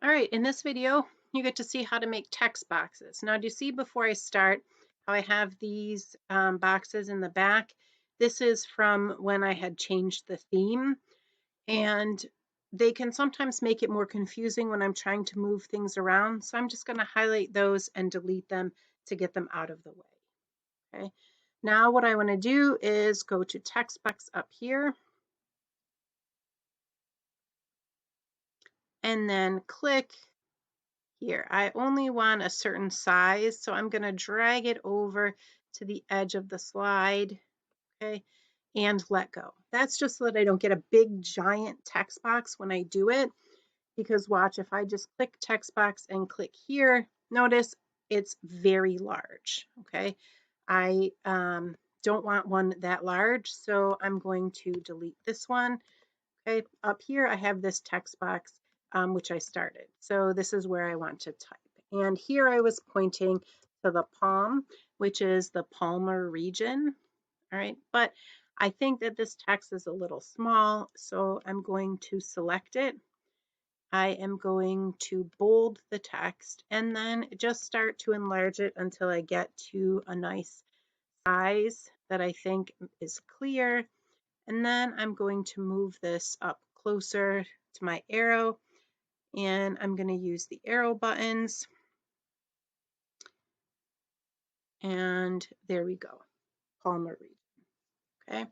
All right, in this video, you get to see how to make text boxes. Now, do you see before I start how I have these boxes in the back? This is from when I had changed the theme, and they can sometimes make it more confusing when I'm trying to move things around. So I'm just going to highlight those and delete them to get them out of the way. Okay. Now what I want to do is go to text box up here and then click here. I only want a certain size, so I'm going to drag it over to the edge of the slide, okay, and let go. That's just so that I don't get a big giant text box when I do it, because watch, if I just click text box and click here, notice it's very large, okay? I don't want one that large, so I'm going to delete this one. Okay, up here I have this text box which I started. So this is where I want to type. And here I was pointing to the palm, which is the palmar region. All right, but I think that this text is a little small, so I'm going to select it. I am going to bold the text and then just start to enlarge it until I get to a nice size that I think is clear. And then I'm going to move this up closer to my arrow, and I'm going to use the arrow buttons. And there we go, palmar region. Okay.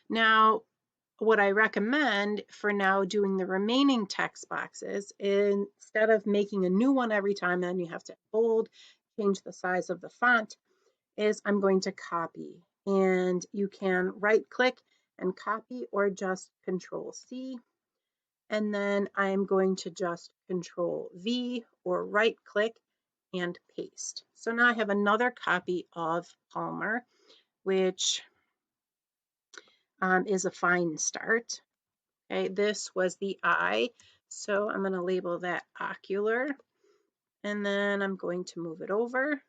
Now, what I recommend for now doing the remaining text boxes, instead of making a new one every time, then you have to bold, change the size of the font, is I'm going to copy. And you can right click and copy or just Control C. And then I'm going to just Control V or right click and paste. So now I have another copy of Palmer, which is a fine start. Okay, this was the eye, so I'm going to label that ocular, and then I'm going to move it over.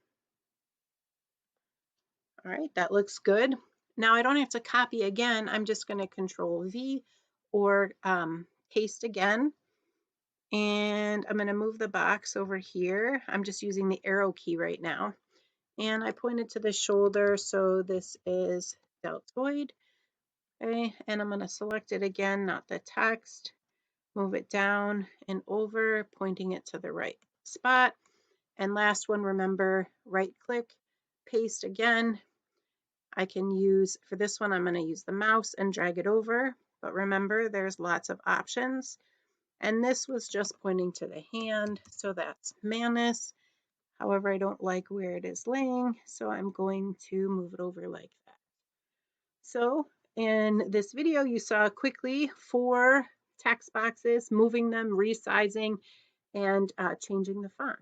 All right, that looks good. Now I don't have to copy again. I'm just going to Control V or paste again. And I'm going to move the box over here. I'm just using the arrow key right now. And I pointed to the shoulder, so this is deltoid. Okay, and I'm going to select it again, not the text. Move it down and over, pointing it to the right spot. And last one, remember, right click, paste again. I can use, for this one, I'm going to use the mouse and drag it over. But remember, there's lots of options. And this was just pointing to the hand, so that's Manus. However, I don't like where it is laying, so I'm going to move it over like that. So in this video, you saw quickly 4 text boxes, moving them, resizing, and changing the font.